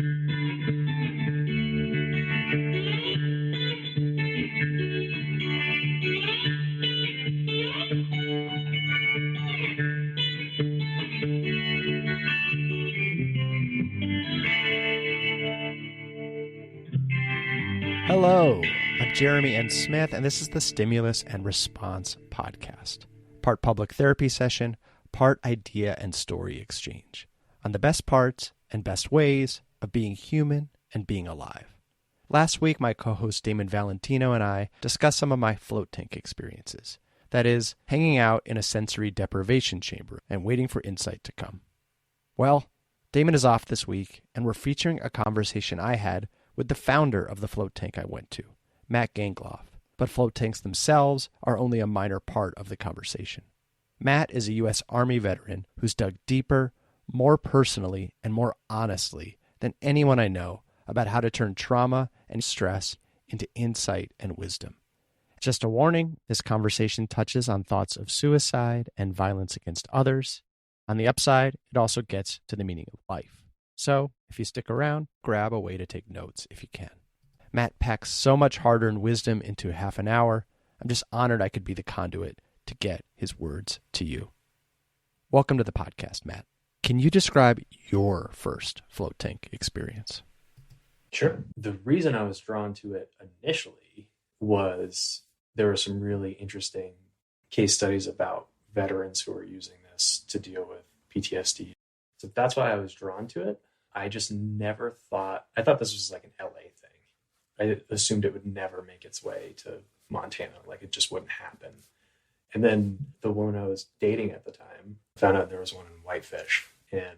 Hello, I'm Jeremy N. Smith, and this is the Stimulus and Response Podcast. Part public therapy session, part idea and story exchange on the best parts and best ways of being human and being alive. Last week, my co-host Damon Valentino and I discussed some of my float tank experiences. That is, hanging out in a sensory deprivation chamber and waiting for insight to come. Well, Damon is off this week, and we're featuring a conversation I had with the founder of the float tank I went to, Matt Gangloff. But float tanks themselves are only a minor part of the conversation. Matt is a U.S. Army veteran who's dug deeper, more personally, and more honestly than anyone I know about how to turn trauma and stress into insight and wisdom. Just a warning, this conversation touches on thoughts of suicide and violence against others. On the upside, it also gets to the meaning of life. So, if you stick around, grab a way to take notes if you can. Matt packs so much hard-earned wisdom into half an hour. I'm just honored I could be the conduit to get his words to you. Welcome to the podcast, Matt. Can you describe your first float tank experience? Sure. The reason I was drawn to it initially was there were some really interesting case studies about veterans who are using this to deal with PTSD. So that's why I was drawn to it. I just never thought, I thought this was like an LA thing. I assumed it would never make its way to Montana. Like it just wouldn't happen. And then the woman I was dating at the time found out there was one in Whitefish. And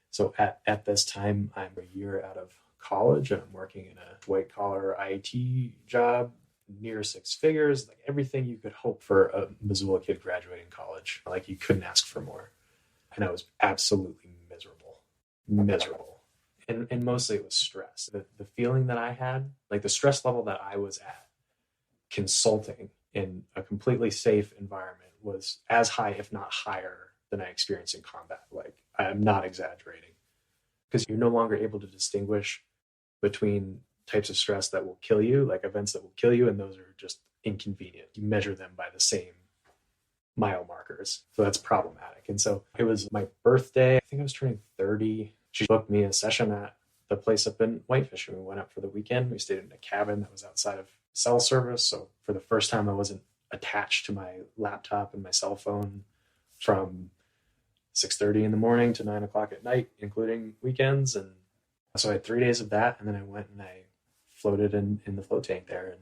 so at this time, I'm a year out of college and I'm working in a white collar IT job, near six figures, like everything you could hope for a Missoula kid graduating college. Like you couldn't ask for more. And I was absolutely miserable. And mostly it was stress. The feeling that I had, like the stress level that I was at consulting in a completely safe environment was as high, if not higher, than I experienced in combat. Like I'm not exaggerating, because you're no longer able to distinguish between types of stress that will kill you, like events that will kill you, and those are just inconvenient. You measure them by the same mile markers. So that's problematic. And so it was my birthday. I think I was turning 30. She booked me a session at the place up in Whitefish. And we went up for the weekend. We stayed in a cabin that was outside of cell service. So for the first time, I wasn't attached to my laptop and my cell phone from 6:30 in the morning to 9 o'clock at night, including weekends. And so I had 3 days of that. And then I went and I floated in the float tank there.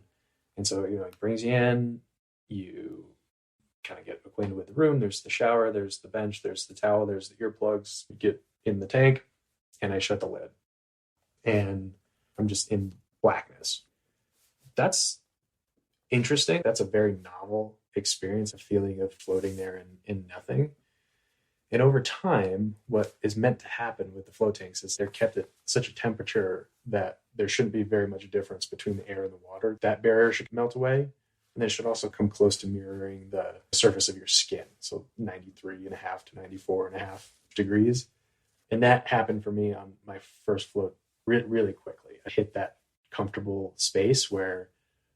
And so, it brings you in, you kind of get acquainted with the room. There's the shower, there's the bench, there's the towel, there's the earplugs. You get in the tank and I shut the lid and I'm just in blackness. That's interesting. That's a very novel experience, a feeling of floating there in nothing. And over time, what is meant to happen with the float tanks is they're kept at such a temperature that there shouldn't be very much difference between the air and the water. That barrier should melt away. And it should also come close to mirroring the surface of your skin. So 93.5 to 94.5 degrees. And that happened for me on my first float really quickly. I hit that comfortable space where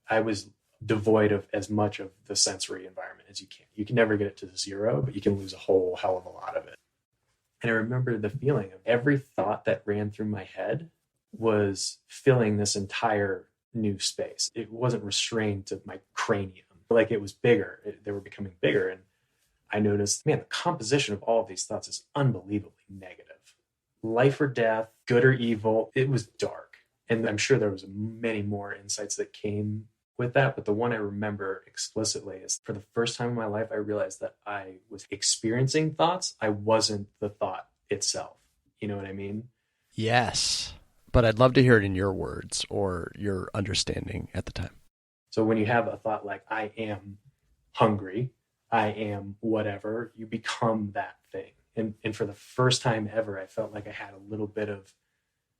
I was devoid of as much of the sensory environment as you can. You can never get it to zero, but you can lose a whole hell of a lot of it. And I remember the feeling of every thought that ran through my head was filling this entire new space. It wasn't restrained to my cranium. Like it was bigger. They were becoming bigger. And I noticed, man, the composition of all of these thoughts is unbelievably negative. Life or death, good or evil. It was dark. And I'm sure there was many more insights that came with that. But the one I remember explicitly is for the first time in my life, I realized that I was experiencing thoughts. I wasn't the thought itself. You know what I mean? Yes. But I'd love to hear it in your words or your understanding at the time. So when you have a thought like, I am hungry, I am whatever, you become that thing. And for the first time ever, I felt like I had a little bit of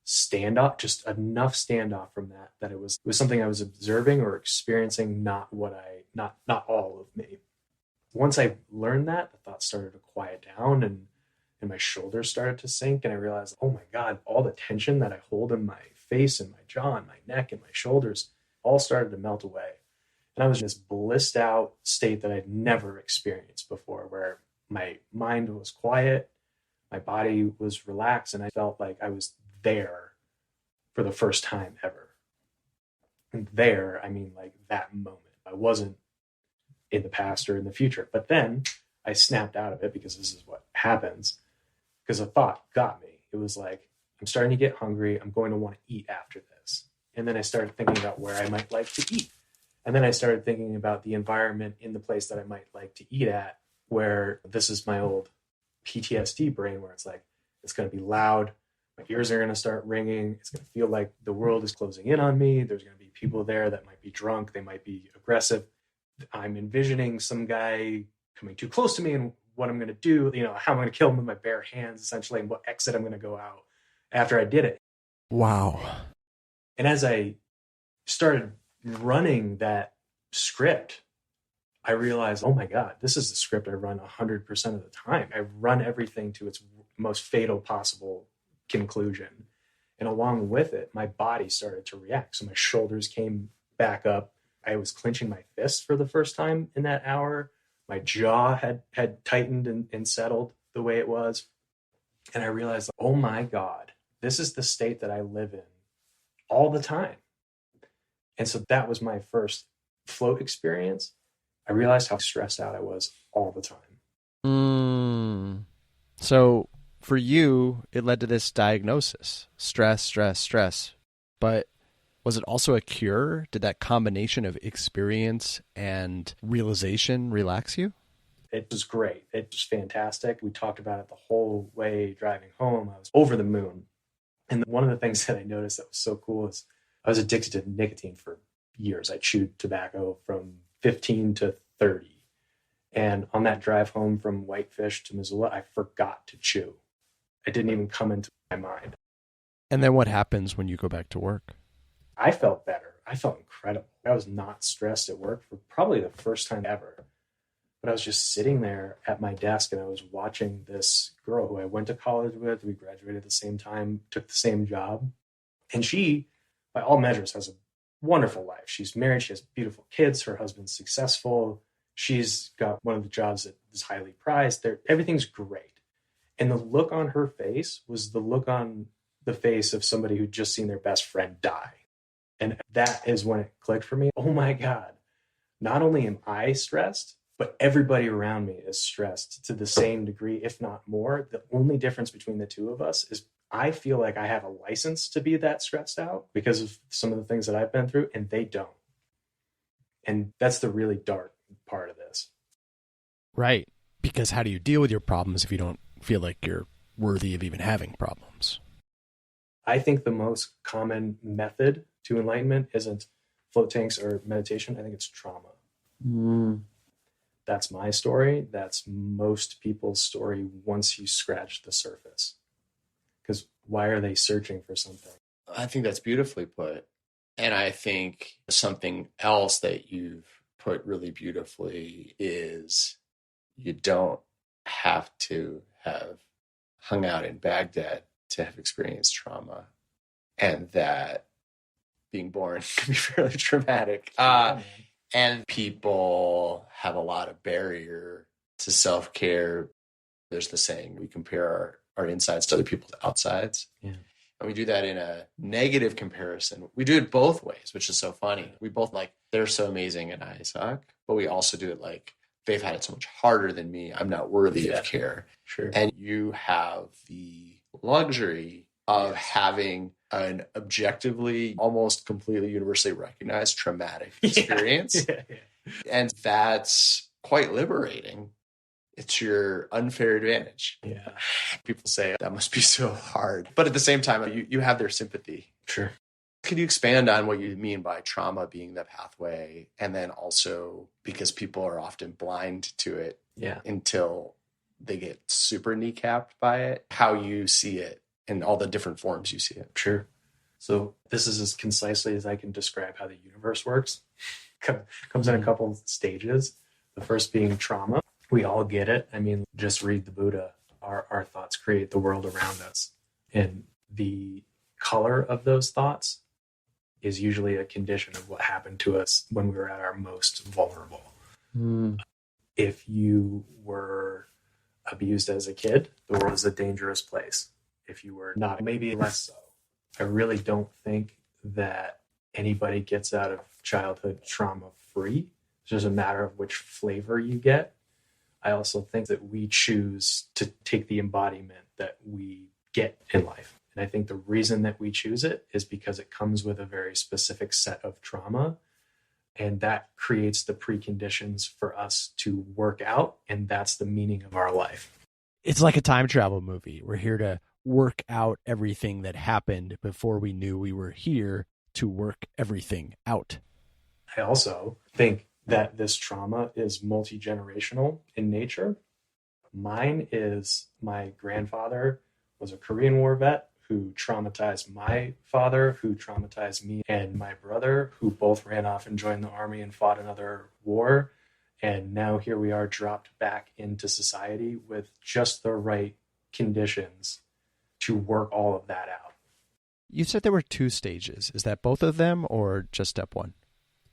standoff, just enough standoff from that it was something I was observing or experiencing, not all of me. Once I learned that, the thoughts started to quiet down and and my shoulders started to sink. And I realized, oh my God, all the tension that I hold in my face and my jaw and my neck and my shoulders all started to melt away. And I was in this blissed out state that I'd never experienced before, where my mind was quiet, my body was relaxed, and I felt like I was there for the first time ever. And there, I mean like that moment. I wasn't in the past or in the future. But then I snapped out of it, because this is what happens, because a thought got me. It was like, I'm starting to get hungry. I'm going to want to eat after this. And then I started thinking about where I might like to eat. And then I started thinking about the environment in the place that I might like to eat at, where this is my old PTSD brain, where it's like, it's going to be loud. My ears are going to start ringing. It's going to feel like the world is closing in on me. There's going to be people there that might be drunk. They might be aggressive. I'm envisioning some guy coming too close to me, and what I'm going to do, how I'm going to kill him with my bare hands, essentially, and what exit I'm going to go out after I did it. Wow. And as I started running that script, I realized, oh my God, this is the script I run 100% of the time. I run everything to its most fatal possible conclusion. And along with it, my body started to react. So my shoulders came back up. I was clenching my fists for the first time in that hour. My jaw had tightened and settled the way it was. And I realized, oh my God, this is the state that I live in all the time. And so that was my first float experience. I realized how stressed out I was all the time. So for you, it led to this diagnosis: stress, stress, stress. But was it also a cure? Did that combination of experience and realization relax you? It was great. It was fantastic. We talked about it the whole way driving home. I was over the moon. And one of the things that I noticed that was so cool is I was addicted to nicotine for years. I chewed tobacco from 15 to 30. And on that drive home from Whitefish to Missoula, I forgot to chew. It didn't even come into my mind. And then what happens when you go back to work? I felt better. I felt incredible. I was not stressed at work for probably the first time ever. But I was just sitting there at my desk, and I was watching this girl who I went to college with. We graduated at the same time, took the same job. And she, by all measures, has a wonderful life. She's married. She has beautiful kids. Her husband's successful. She's got one of the jobs that is highly prized. Everything's great. And the look on her face was the look on the face of somebody who'd just seen their best friend die. And that is when it clicked for me. Oh my God, not only am I stressed, but everybody around me is stressed to the same degree, if not more. The only difference between the two of us is I feel like I have a license to be that stressed out because of some of the things that I've been through, and they don't. And that's the really dark part of this. Right. Because how do you deal with your problems if you don't feel like you're worthy of even having problems? I think the most common method to enlightenment isn't float tanks or meditation. I think it's trauma. That's my story. That's most people's story once you scratch the surface. Because why are they searching for something? I think that's beautifully put. And I think something else that you've put really beautifully is you don't have to have hung out in Baghdad to have experienced trauma, and that being born can be fairly traumatic. And people have a lot of barrier to self-care. There's the saying, we compare our insides to other people's outsides. Yeah. And we do that in a negative comparison. We do it both ways, which is so funny. We both like, they're so amazing and I suck. But we also do it like, they've had it so much harder than me. I'm not worthy of care. Sure. And you have the luxury of having an objectively, almost completely universally recognized traumatic experience. Yeah. And that's quite liberating. It's your unfair advantage. Yeah. People say that must be so hard. But at the same time, you have their sympathy. Sure. Could you expand on what you mean by trauma being the pathway? And then also, because people are often blind to it until they get super kneecapped by it, how you see it and all the different forms you see it. Sure. So this is as concisely as I can describe how the universe works. Comes in a couple stages. The first being trauma. We all get it. I mean, just read the Buddha. our thoughts create the world around us. And the color of those thoughts is usually a condition of what happened to us when we were at our most vulnerable. If you were abused as a kid, the world is a dangerous place. If you were not, maybe less so. I really don't think that anybody gets out of childhood trauma free. It's just a matter of which flavor you get. I also think that we choose to take the embodiment that we get in life. And I think the reason that we choose it is because it comes with a very specific set of trauma. And that creates the preconditions for us to work out. And that's the meaning of our life. It's like a time travel movie. We're here to work out everything that happened before we knew we were here to work everything out. I also think that this trauma is multi-generational in nature. Mine is my grandfather was a Korean War vet who traumatized my father, who traumatized me and my brother, who both ran off and joined the army and fought another war. And now here we are dropped back into society with just the right conditions to work all of that out. You said there were 2 stages. Is that both of them or just step 1?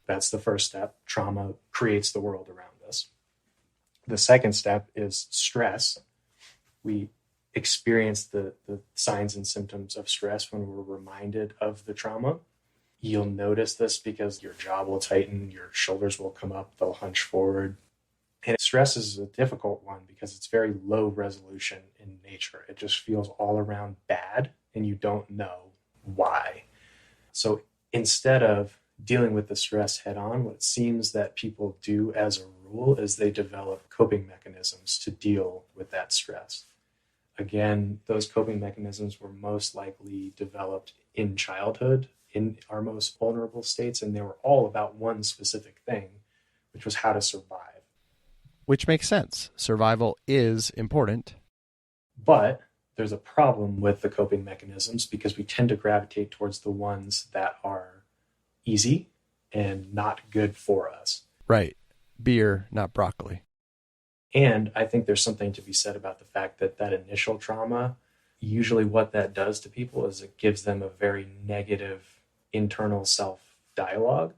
That's the first step. Trauma creates the world around us. The second step is stress. We experience the signs and symptoms of stress when we're reminded of the trauma. You'll notice this because your jaw will tighten, your shoulders will come up, they'll hunch forward. And stress is a difficult one because it's very low resolution in nature. It just feels all around bad and you don't know why. So instead of dealing with the stress head on, what it seems that people do as a rule is they develop coping mechanisms to deal with that stress. Again, those coping mechanisms were most likely developed in childhood, in our most vulnerable states, and they were all about one specific thing, which was how to survive. Which makes sense. Survival is important. But there's a problem with the coping mechanisms because we tend to gravitate towards the ones that are easy and not good for us. Right. Beer, not broccoli. And I think there's something to be said about the fact that that initial trauma, usually what that does to people is it gives them a very negative internal self-dialogue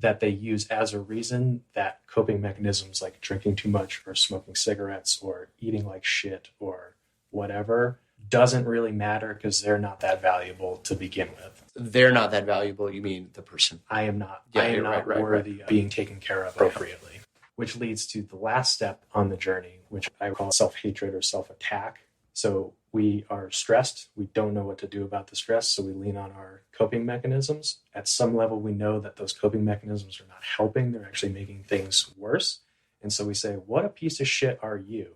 that they use as a reason that coping mechanisms like drinking too much or smoking cigarettes or eating like shit or whatever doesn't really matter because they're not that valuable to begin with. They're not that valuable, you mean the person? I am not. Yeah, I am not right. worthy of being taken care of appropriately. Which leads to the last step on the journey, which I call self-hatred or self-attack. So we are stressed. We don't know what to do about the stress. So we lean on our coping mechanisms. At some level, we know that those coping mechanisms are not helping. They're actually making things worse. And so we say, what a piece of shit are you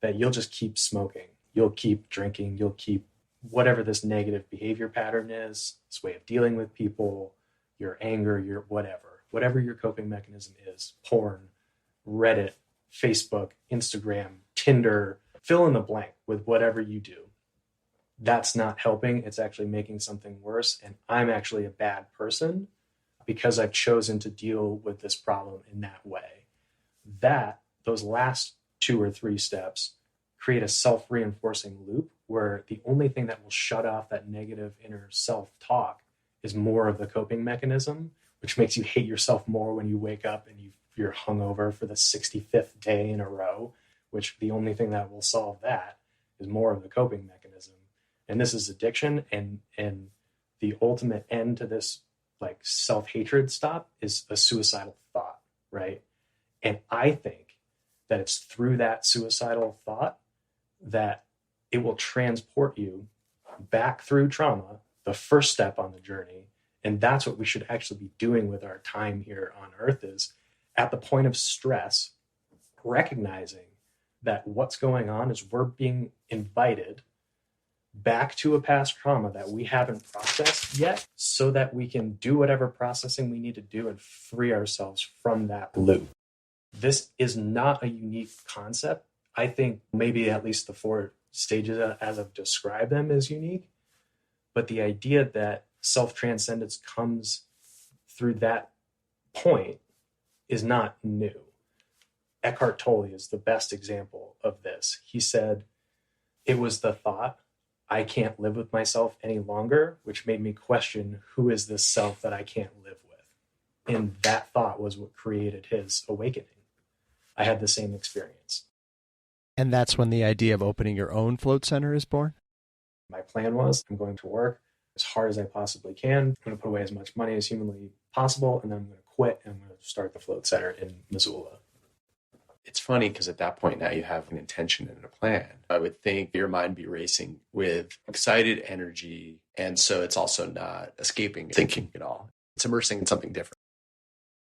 that you'll just keep smoking? You'll keep drinking. You'll keep whatever this negative behavior pattern is, this way of dealing with people, your anger, your whatever your coping mechanism is, porn, Reddit, Facebook, Instagram, Tinder, fill in the blank with whatever you do. That's not helping. It's actually making something worse. And I'm actually a bad person because I've chosen to deal with this problem in that way. Those last 2 or 3 steps create a self-reinforcing loop where the only thing that will shut off that negative inner self-talk is more of the coping mechanism, which makes you hate yourself more when you wake up and you're hungover for the 65th day in a row, which the only thing that will solve that is more of the coping mechanism. And this is addiction. And the ultimate end to this like self-hatred stop is a suicidal thought, right? And I think that it's through that suicidal thought that it will transport you back through trauma, the first step on the journey. And that's what we should actually be doing with our time here on Earth is at the point of stress, recognizing that what's going on is we're being invited back to a past trauma that we haven't processed yet so that we can do whatever processing we need to do and free ourselves from that loop. This is not a unique concept. I think maybe at least the 4 stages as I've described them is unique, but the idea that self-transcendence comes through that point is not new. Eckhart Tolle is the best example of this. He said, it was the thought, I can't live with myself any longer, which made me question, who is this self that I can't live with? And that thought was what created his awakening. I had the same experience. And that's when the idea of opening your own float center is born? My plan was, I'm going to work as hard as I possibly can. I'm going to put away as much money as humanly possible, and then I'm going to quit and I'm going to start the float center in Missoula. It's funny because at that point now you have an intention and a plan. I would think your mind be racing with excited energy. And so it's also not escaping thinking at all. It's immersing in something different.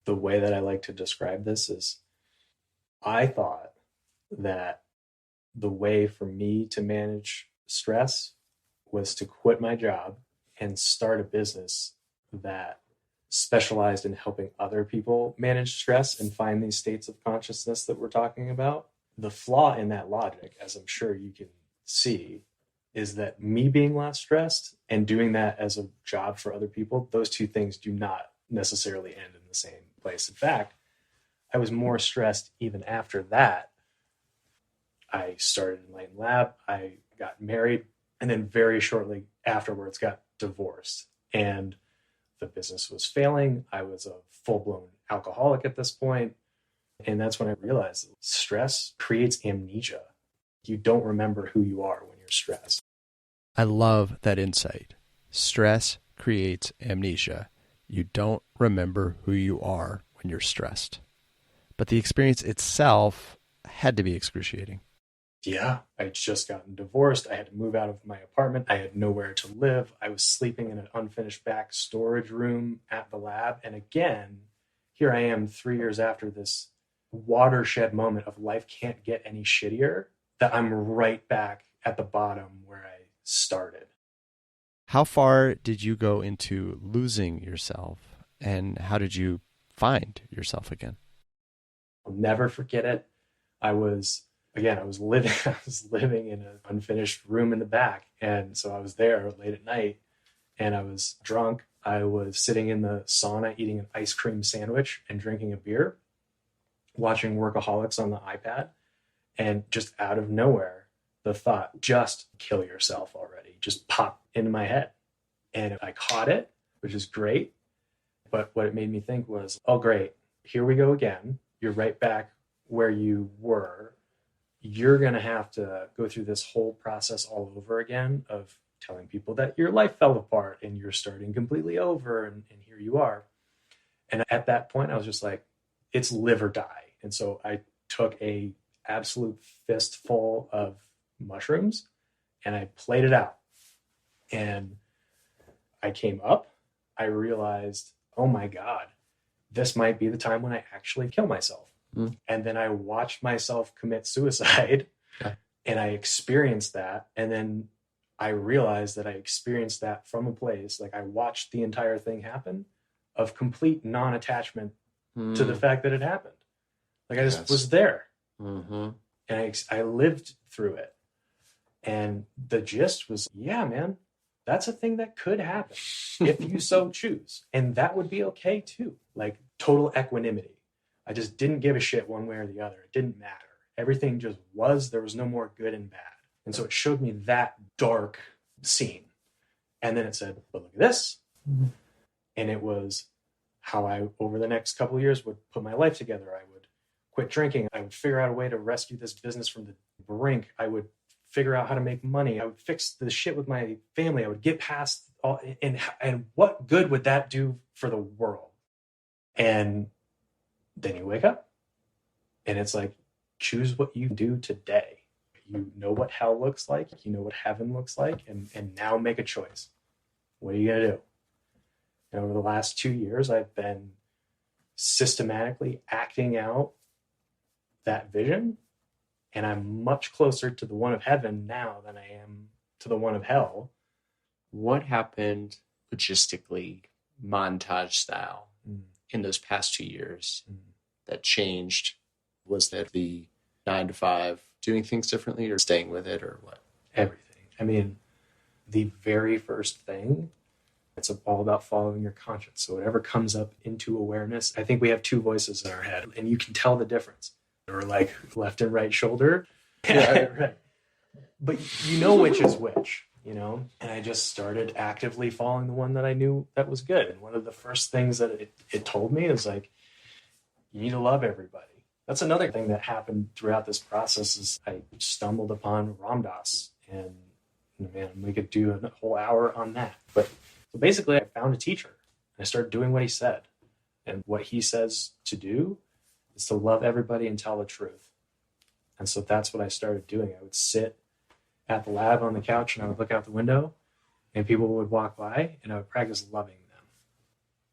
The way that I like to describe this is I thought that the way for me to manage stress was to quit my job and start a business that specialized in helping other people manage stress and find these states of consciousness that we're talking about. The flaw in that logic, as I'm sure you can see, is that me being less stressed and doing that as a job for other people, those two things do not necessarily end in the same place. In fact, I was more stressed even after that. I started Enlightenment Lab, I got married, and then very shortly afterwards got divorced. And the business was failing. I was a full-blown alcoholic at this point. And that's when I realized stress creates amnesia. You don't remember who you are when you're stressed. I love that insight. Stress creates amnesia. You don't remember who you are when you're stressed. But the experience itself had to be excruciating. Yeah, I had just gotten divorced. I had to move out of my apartment. I had nowhere to live. I was sleeping in an unfinished back storage room at the lab. And again, here I am 3 years after this watershed moment of life can't get any shittier, that I'm right back at the bottom where I started. How far did you go into losing yourself, and how did you find yourself again? I'll never forget it. I was living in an unfinished room in the back. And so I was there late at night and I was drunk. I was sitting in the sauna eating an ice cream sandwich and drinking a beer, watching Workaholics on the iPad. And just out of nowhere, the thought, just kill yourself already, just popped into my head. And I caught it, which is great. But what it made me think was, oh, great, here we go again. You're right back where you were. You're going to have to go through this whole process all over again of telling people that your life fell apart and you're starting completely over. And here you are. And at that point, I was just like, it's live or die. And so I took a absolute fistful of mushrooms and I played it out. And I came up, I realized, oh my God, this might be the time when I actually kill myself. And then I watched myself commit suicide and I experienced that. And then I realized that I experienced that from a place, like I watched the entire thing happen, of complete non-attachment to the fact that it happened. Like I just was there and I lived through it. And the gist was, yeah, man, that's a thing that could happen if you so choose. And that would be okay too. Like total equanimity. I just didn't give a shit one way or the other. It didn't matter. Everything just was. There was no more good and bad. And so it showed me that dark scene. And then it said, but look at this. And it was how I, over the next couple of years, would put my life together. I would quit drinking. I would figure out a way to rescue this business from the brink. I would figure out how to make money. I would fix the shit with my family. I would get past all. And what good would that do for the world? And then you wake up and it's like, choose what you do today. You know what hell looks like. You know what heaven looks like. And now make a choice. What are you going to do? And over the last 2 years, I've been systematically acting out that vision. And I'm much closer to the one of heaven now than I am to the one of hell. What happened logistically, montage style, in those past 2 years that changed? Was that the 9 to 5 doing things differently or staying with it or what? Everything. I mean, the very first thing, it's all about following your conscience. So whatever comes up into awareness, I think we have two voices in our head and you can tell the difference. Or like left and right shoulder. Right. But you know which is which, you know? And I just started actively following the one that I knew that was good. And one of the first things that it told me is like, you need to love everybody. That's another thing that happened throughout this process is I stumbled upon Ram Dass, and man, we could do a whole hour on that. But so basically I found a teacher and I started doing what he said. And what he says to do is to love everybody and tell the truth. And so that's what I started doing. I would sit at the lab on the couch and I would look out the window and people would walk by and I would practice loving them.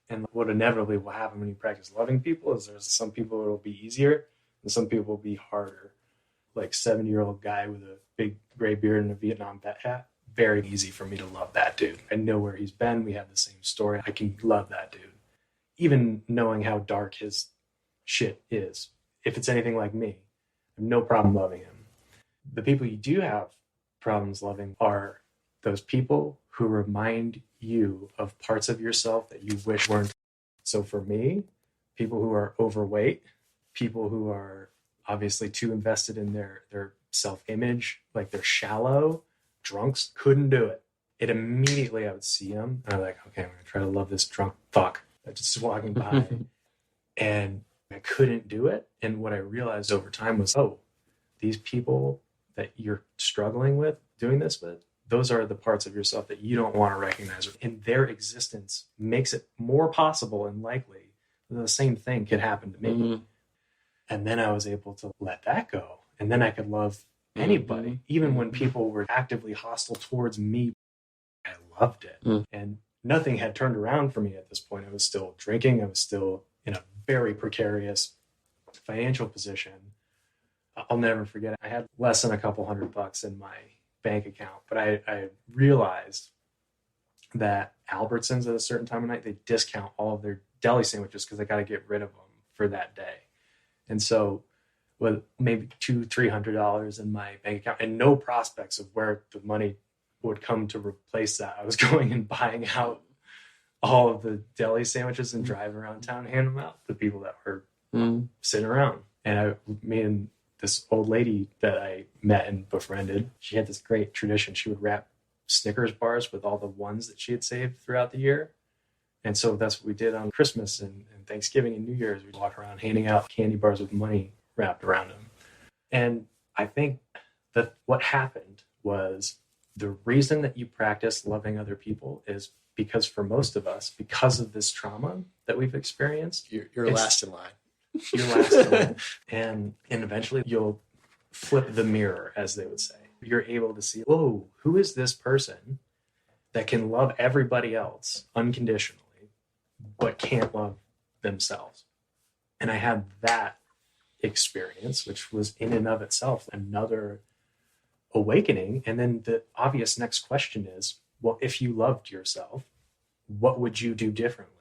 And what inevitably will happen when you practice loving people is there's some people it'll be easier and some people will be harder. Like 70-year-old guy with a big gray beard and a Vietnam vet hat. Very easy for me to love that dude. I know where he's been. We have the same story. I can love that dude. Even knowing how dark his shit is. If it's anything like me, I have no problem loving him. The people you do have problems loving are those people who remind you of parts of yourself that you wish weren't. So for me, people who are overweight, people who are obviously too invested in their self-image, like they're shallow, drunks, couldn't do it. It immediately, I would see them and I'm like, okay, I'm going to try to love this drunk fuck that's just walking by. And I couldn't do it. And what I realized over time was, oh, these people that you're struggling with, doing this with, those are the parts of yourself that you don't want to recognize. And their existence makes it more possible and likely that the same thing could happen to me. Mm-hmm. And then I was able to let that go. And then I could love anybody, even when people were actively hostile towards me. I loved it. And nothing had turned around for me at this point. I was still drinking. I was still in a very precarious financial position. I'll never forget it. I had less than a couple $100 in my bank account, but I realized that Albertsons at a certain time of night, they discount all of their deli sandwiches because they got to get rid of them for that day. And so with maybe $200-300 in my bank account and no prospects of where the money would come to replace that, I was going and buying out all of the deli sandwiches and driving around town, handing them out to people that were sitting around. And me and this old lady that I met and befriended, she had this great tradition. She would wrap Snickers bars with all the ones that she had saved throughout the year. And so that's what we did on Christmas and Thanksgiving and New Year's. We'd walk around handing out candy bars with money wrapped around them. And I think that what happened was the reason that you practice loving other people is because for most of us, because of this trauma that we've experienced, you're last in line. You're last in line. And eventually you'll flip the mirror, as they would say. You're able to see, whoa, who is this person that can love everybody else unconditionally, but can't love themselves? And I had that experience, which was in and of itself another awakening. And then the obvious next question is, well, if you loved yourself, what would you do differently?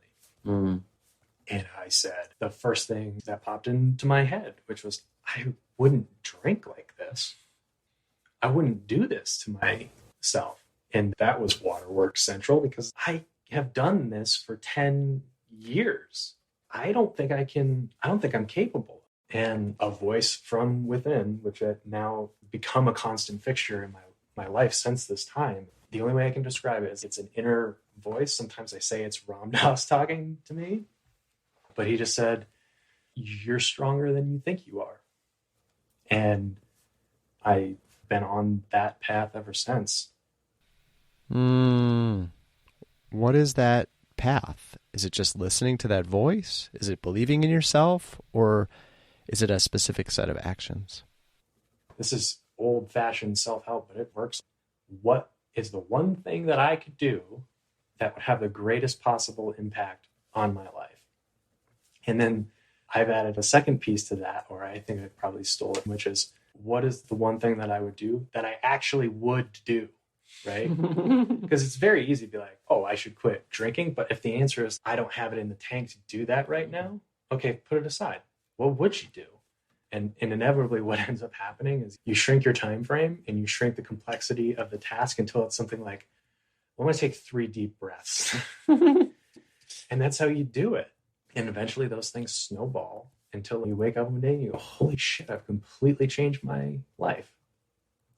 And I said, the first thing that popped into my head, which was, I wouldn't drink like this. I wouldn't do this to myself. And that was Waterworks Central, because I have done this for 10 years. I don't think I'm capable. And a voice from within, which had now become a constant fixture in my life since this time. The only way I can describe it is it's an inner voice. Sometimes I say it's Ram Dass talking to me, but he just said, you're stronger than you think you are. And I've been on that path ever since. What is that path? Is it just listening to that voice? Is it believing in yourself? Or is it a specific set of actions? This is old-fashioned self-help, but it works. What is the one thing that I could do that would have the greatest possible impact on my life? And then I've added a second piece to that, or I think I probably stole it, which is, what is the one thing that I would do that I actually would do, right? Because it's very easy to be like, oh, I should quit drinking. But if the answer is, I don't have it in the tank to do that right now, okay, put it aside. What would you do? And inevitably what ends up happening is you shrink your time frame and you shrink the complexity of the task until it's something like, I'm going to take 3 deep breaths. And that's how you do it. And eventually those things snowball until you wake up one day and you go, holy shit, I've completely changed my life.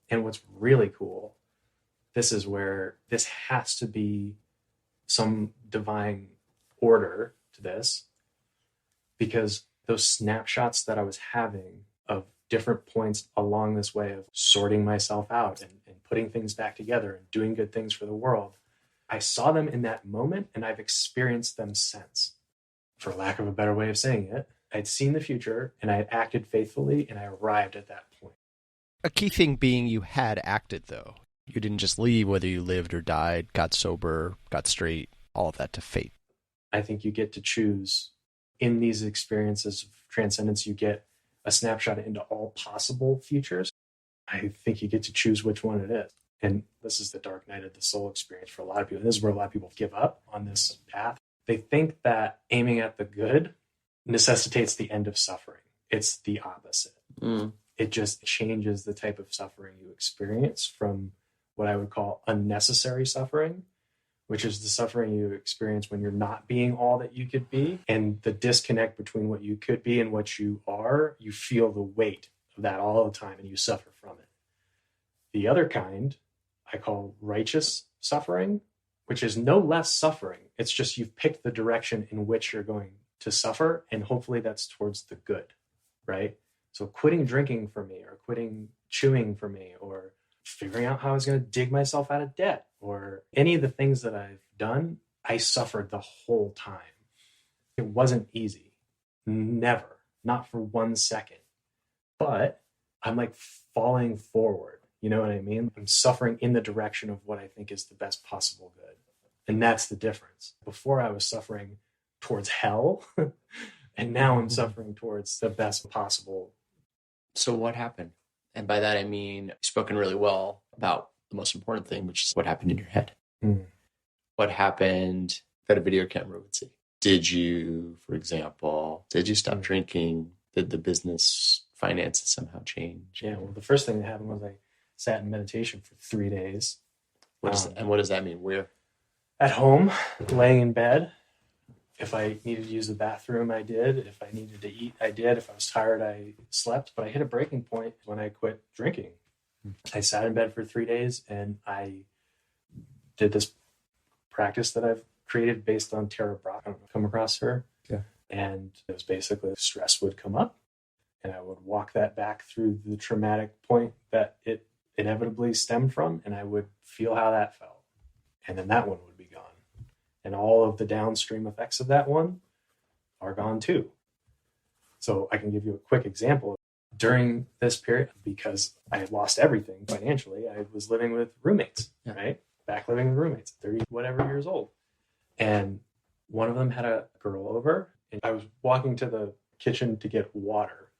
And what's really cool, this is where this has to be some divine order to this, because those snapshots that I was having of different points along this way of sorting myself out and putting things back together and doing good things for the world, I saw them in that moment and I've experienced them since. For lack of a better way of saying it, I'd seen the future and I had acted faithfully and I arrived at that point. A key thing being you had acted, though. You didn't just leave, whether you lived or died, got sober, got straight, all of that to fate. I think you get to choose in these experiences of transcendence, you get a snapshot into all possible futures. I think you get to choose which one it is. And this is the dark night of the soul experience for a lot of people. And this is where a lot of people give up on this path. They think that aiming at the good necessitates the end of suffering. It's the opposite. It just changes the type of suffering you experience from what I would call unnecessary suffering, which is the suffering you experience when you're not being all that you could be, and the disconnect between what you could be and what you are. You feel the weight of that all the time and you suffer from it. The other kind I call righteous suffering, which is no less suffering. It's just you've picked the direction in which you're going to suffer, and hopefully that's towards the good, right? So quitting drinking for me, or quitting chewing for me, or figuring out how I was going to dig myself out of debt, or any of the things that I've done, I suffered the whole time. It wasn't easy. Never. Not for 1 second. But I'm like falling forward. You know what I mean? I'm suffering in the direction of what I think is the best possible good. And that's the difference. Before I was suffering towards hell, and now I'm suffering towards the best possible. So what happened? And by that, I mean, you've spoken really well about the most important thing, which is what happened in your head. What happened that a video camera would see? Did you, for example, did you stop drinking? Did the business finances somehow change? Yeah, well, the first thing that happened was I sat in meditation for 3 days. What does that mean? Where? At home, laying in bed. If I needed to use the bathroom, I did. If I needed to eat, I did. If I was tired, I slept. But I hit a breaking point when I quit drinking. I sat in bed for 3 days and I did this practice that I've created based on Tara Brach. I don't know if you've come across her. Yeah. And it was basically stress would come up and I would walk that back through the traumatic point that it inevitably stemmed from, and I would feel how that felt. And then that one would be gone. And all of the downstream effects of that one are gone too. So I can give you a quick example. During this period, because I had lost everything financially, I was living with roommates, right? Back living with roommates, 30 whatever years old. And one of them had a girl over, and I was walking to the kitchen to get water.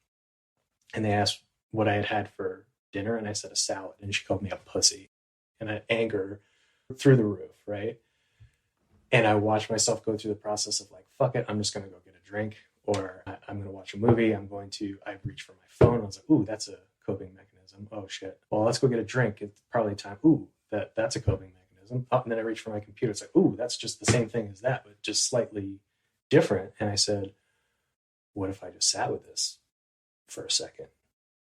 And they asked what I had had for dinner, and I said a salad, and she called me a pussy. And that anger through the roof, right? And I watched myself go through the process of like, fuck it, I'm just going to go get a drink, or I'm going to watch a movie. I reached for my phone. I was like, ooh, that's a coping mechanism. Oh shit. Well, let's go get a drink. It's probably time. Ooh, that's a coping mechanism. Oh, and then I reached for my computer. It's like, ooh, that's just the same thing as that, but just slightly different. And I said, what if I just sat with this for a second?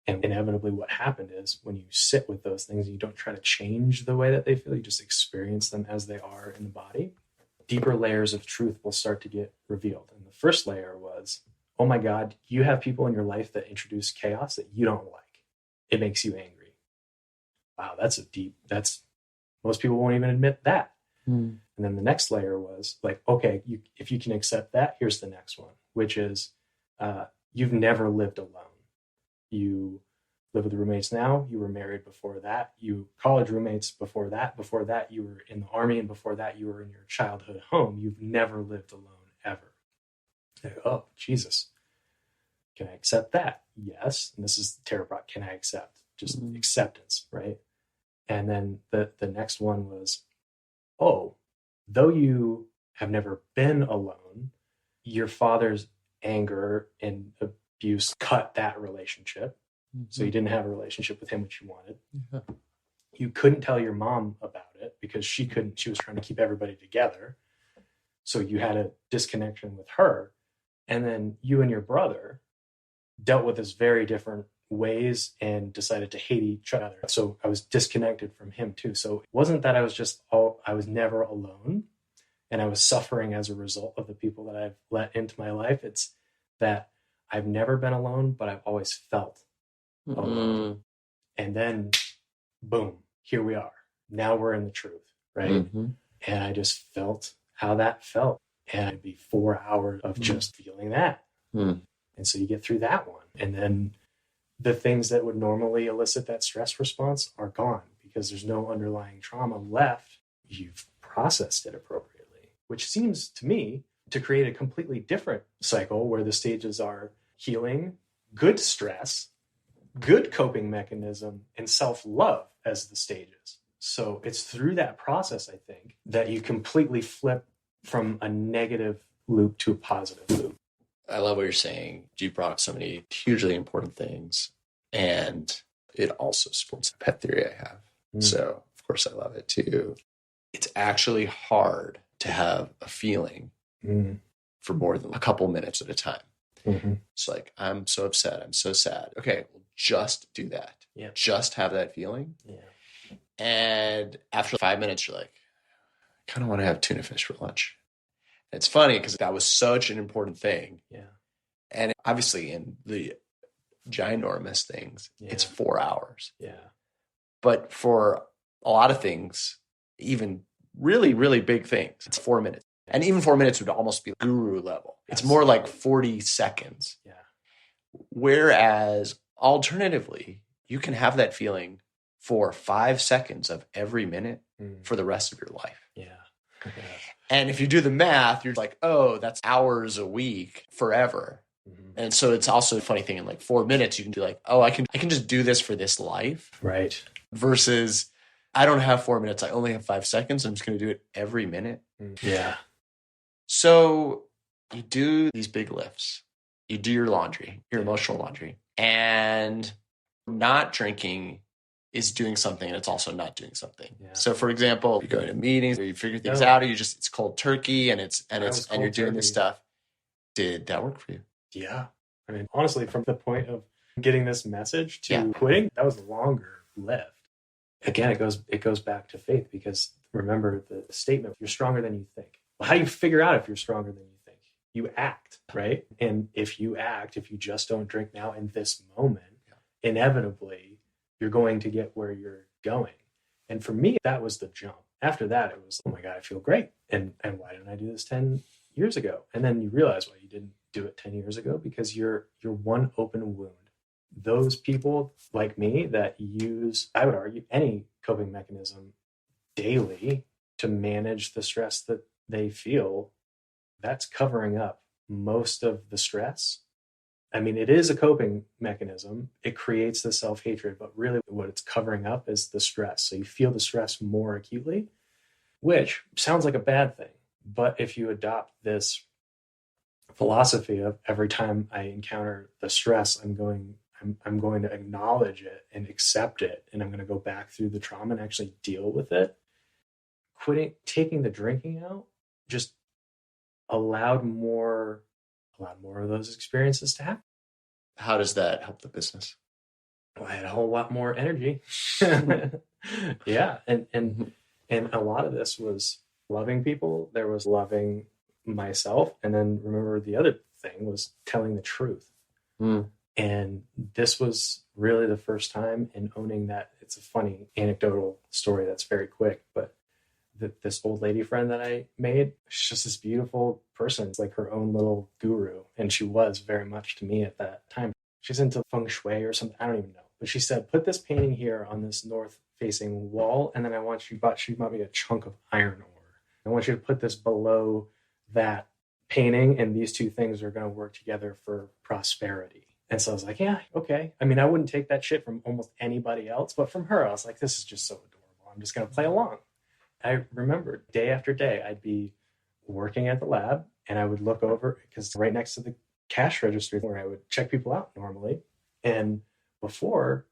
And inevitably what happened is when you sit with those things and you don't try to change the way that they feel, you just experience them as they are in the body, deeper layers of truth will start to get revealed. And the first layer was, oh my God, you have people in your life that introduce chaos that you don't like. It makes you angry. Wow, most people won't even admit that. And then the next layer was like, okay, if you can accept that, here's the next one, which is you've never lived alone. You live with roommates now. You were married before that. You college roommates before that. Before that, you were in the army. And before that, you were in your childhood home. You've never lived alone ever. Like, oh, Jesus. Can I accept that? Yes. And this is Tara Brach. Can I accept? Just acceptance, right? And then the next one was, oh, though you have never been alone, your father's anger and abuse cut that relationship. So you didn't have a relationship with him, which you wanted. You couldn't tell your mom about it because she was trying to keep everybody together. So you had a disconnection with her. And then you and your brother dealt with this very different ways and decided to hate each other. So I was disconnected from him too. So it wasn't that I was never alone and I was suffering as a result of the people that I've let into my life. It's that I've never been alone, but I've always felt alone. And then boom, here we are. Now we're in the truth, right? And I just felt how that felt. And it'd be 4 hours of just feeling that. And so you get through that one. And then the things that would normally elicit that stress response are gone because there's no underlying trauma left. You've processed it appropriately, which seems to me to create a completely different cycle where the stages are healing, good stress, good coping mechanism, and self-love as the stages. So it's through that process, I think, that you completely flip from a negative loop to a positive loop. I love what you're saying. You brought up so many hugely important things, and it also supports the pet theory I have. So, of course, I love it too. It's actually hard to have a feeling for more than a couple minutes at a time. It's like, I'm so upset. I'm so sad. Okay, well, just do that. Yeah. Just have that feeling. Yeah. And after 5 minutes, you're like, I kind of want to have tuna fish for lunch. And it's funny because that was such an important thing. Yeah. And obviously in the ginormous things, it's 4 hours. Yeah. But for a lot of things, even really, really big things, it's 4 minutes. And even 4 minutes would almost be guru level. It's more like 40 seconds. Yeah. Whereas alternatively, you can have that feeling for 5 seconds of every minute for the rest of your life. Yeah. And if you do the math, you're like, oh, that's hours a week forever. And so it's also a funny thing in like 4 minutes, you can do like, oh, I can just do this for this life. Right. Versus I don't have 4 minutes. I only have 5 seconds. I'm just going to do it every minute. Yeah. So you do these big lifts, you do your laundry, your emotional laundry, and not drinking is doing something and it's also not doing something. Yeah. So for example, you go to meetings or you figure things out, or it's cold turkey and you're doing this stuff. Did that work for you? Yeah. I mean, honestly, from the point of getting this message to quitting, that was longer lived. Again, it goes back to faith, because remember the statement, you're stronger than you think. Well, how do you figure out if you're stronger than you think? You act, right? And if you just don't drink now in this moment, inevitably you're going to get where you're going. And for me, that was the jump. After that, it was, oh my God, I feel great. And why didn't I do this 10 years ago? And then you realize why you didn't do it 10 years ago, because you're one open wound. Those people like me that use, I would argue, any coping mechanism daily to manage the stress that they feel, that's covering up most of the stress. I mean, it is a coping mechanism. It creates the self-hatred, but really what it's covering up is the stress. So you feel the stress more acutely, which sounds like a bad thing. But if you adopt this philosophy of every time I encounter the stress, I'm going to acknowledge it and accept it. And I'm going to go back through the trauma and actually deal with it. Taking the drinking out just allowed more of those experiences to happen. How does that help the business? Well, I had a whole lot more energy. Yeah. And a lot of this was loving people. There was loving myself. And then remember, the other thing was telling the truth. And this was really the first time in owning that. It's a funny anecdotal story that's very quick, but this old lady friend that I made, she's just this beautiful person. It's like her own little guru. And she was very much to me at that time. She's into feng shui or something. I don't even know. But she said, put this painting here on this north facing wall. And then she bought me a chunk of iron ore. I want you to put this below that painting. And these two things are going to work together for prosperity. And so I was like, yeah, okay. I mean, I wouldn't take that shit from almost anybody else. But from her, I was like, this is just so adorable. I'm just going to play along. I remember day after day, I'd be working at the lab and I would look over, because right next to the cash register where I would check people out normally. And before,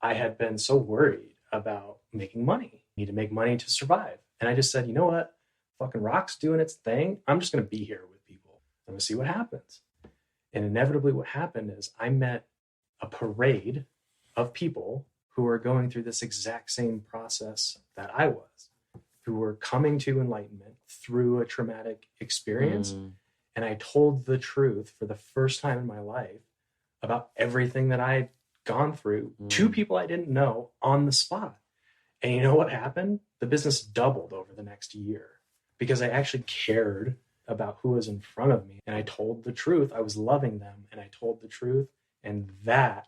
I had been so worried about making money. I need to make money to survive. And I just said, you know what? Fucking rock's doing its thing. I'm just going to be here with people. I'm going to see what happens. And inevitably what happened is I met a parade of people who are going through this exact same process that I was, who were coming to enlightenment through a traumatic experience. And I told the truth for the first time in my life about everything that I'd gone through to people I didn't know on the spot. And you know what happened? The business doubled over the next year because I actually cared about who was in front of me. And I told the truth. I was loving them and I told the truth. And that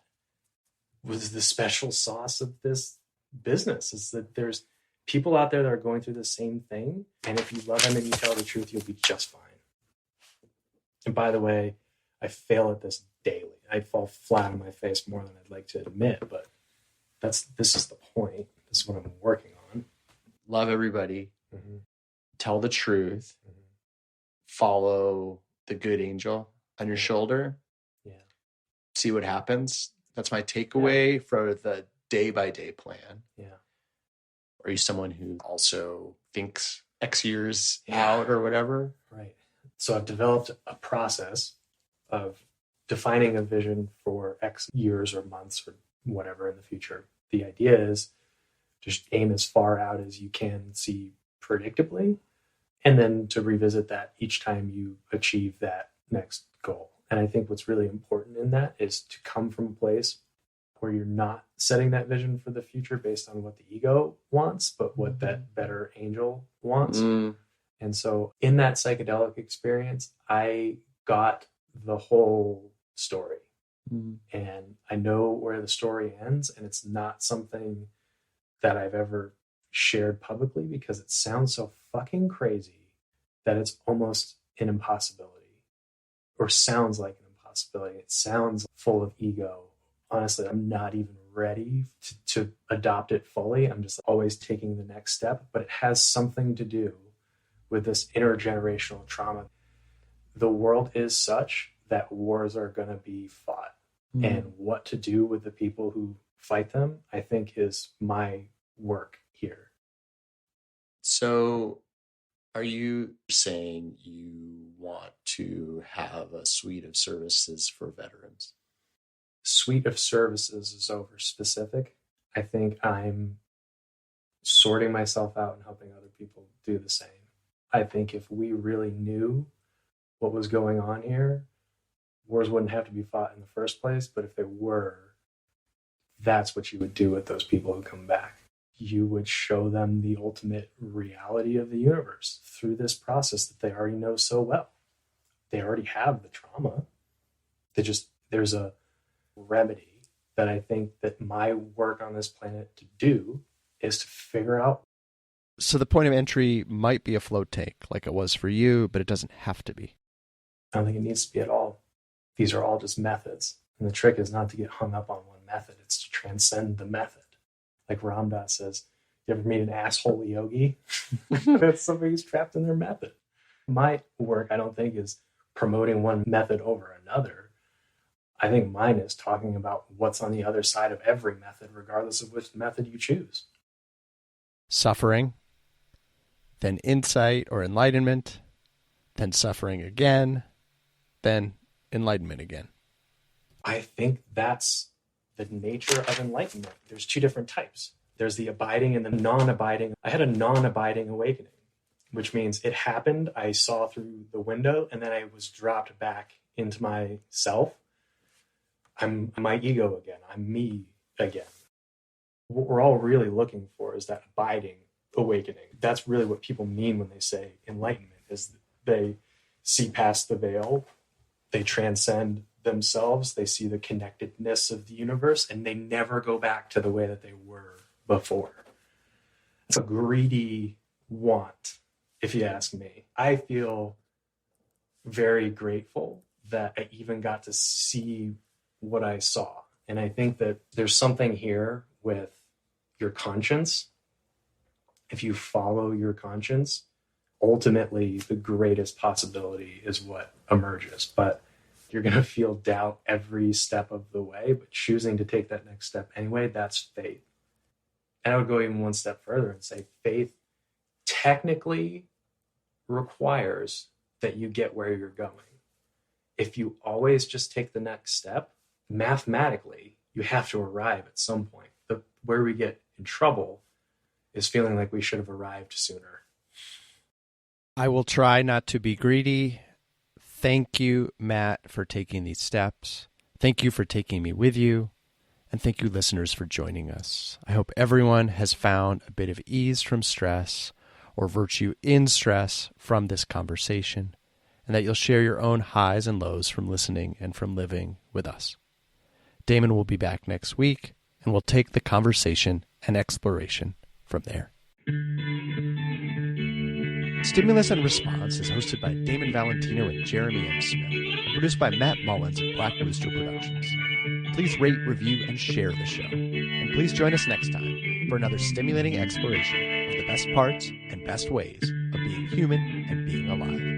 was the special sauce of this business, is that there's people out there that are going through the same thing. And if you love them and you tell the truth, you'll be just fine. And by the way, I fail at this daily. I fall flat on my face more than I'd like to admit, but this is the point. This is what I'm working on. Love everybody. Tell the truth. Follow the good angel on your shoulder. Yeah. See what happens. That's my takeaway for the day-by-day plan. Yeah. Are you someone who also thinks X years out or whatever? Right. So I've developed a process of defining a vision for X years or months or whatever in the future. The idea is just aim as far out as you can see predictably, and then to revisit that each time you achieve that next goal. And I think what's really important in that is to come from a place where you're not setting that vision for the future based on what the ego wants, but what that better angel wants. And so in that psychedelic experience, I got the whole story. And I know where the story ends, and it's not something that I've ever shared publicly because it sounds so fucking crazy that it's almost an impossibility, or sounds like an impossibility. It sounds full of ego. Honestly, I'm not even ready to adopt it fully. I'm just always taking the next step, but it has something to do with this intergenerational trauma. The world is such that wars are going to be fought. And what to do with the people who fight them, I think, is my work here. So are you saying you want to have a suite of services for veterans? Suite of services is over specific. I think I'm sorting myself out and helping other people do the same. I think if we really knew what was going on here, wars wouldn't have to be fought in the first place. But if they were, that's what you would do with those people who come back. You would show them the ultimate reality of the universe through this process that they already know so well. They already have the trauma. There's a remedy that I think that my work on this planet to do is to figure out. So the point of entry might be a float tank like it was for you, but it doesn't have to be. I don't think it needs to be at all. These are all just methods. And the trick is not to get hung up on one method. It's to transcend the method. Like Ram Dass says, you ever meet an asshole yogi? That's somebody who's trapped in their method. My work, I don't think, is promoting one method over another. I think mine is talking about what's on the other side of every method, regardless of which method you choose. Suffering, then insight or enlightenment, then suffering again, then enlightenment again. I think that's the nature of enlightenment. There's two different types. There's the abiding and the non-abiding. I had a non-abiding awakening, which means it happened. I saw through the window and then I was dropped back into myself. I'm my ego again. I'm me again. What we're all really looking for is that abiding awakening. That's really what people mean when they say enlightenment, is they see past the veil. They transcend themselves. They see the connectedness of the universe, and they never go back to the way that they were before. It's a greedy want, if you ask me. I feel very grateful that I even got to see what I saw. And I think that there's something here with your conscience. If you follow your conscience, ultimately the greatest possibility is what emerges. But you're going to feel doubt every step of the way, but choosing to take that next step anyway, that's faith. And I would go even one step further and say faith technically requires that you get where you're going. If you always just take the next step, mathematically, you have to arrive at some point. Where we get in trouble is feeling like we should have arrived sooner. I will try not to be greedy. Thank you, Matt, for taking these steps. Thank you for taking me with you. And thank you, listeners, for joining us. I hope everyone has found a bit of ease from stress or virtue in stress from this conversation, and that you'll share your own highs and lows from listening and from living with us. Damon will be back next week, and we'll take the conversation and exploration from there. Stimulus and Response is hosted by Damon Valentino and Jeremy M. Smith, and produced by Matt Mullins at Black Rooster Productions. Please rate, review, and share the show. And please join us next time for another stimulating exploration of the best parts and best ways of being human and being alive.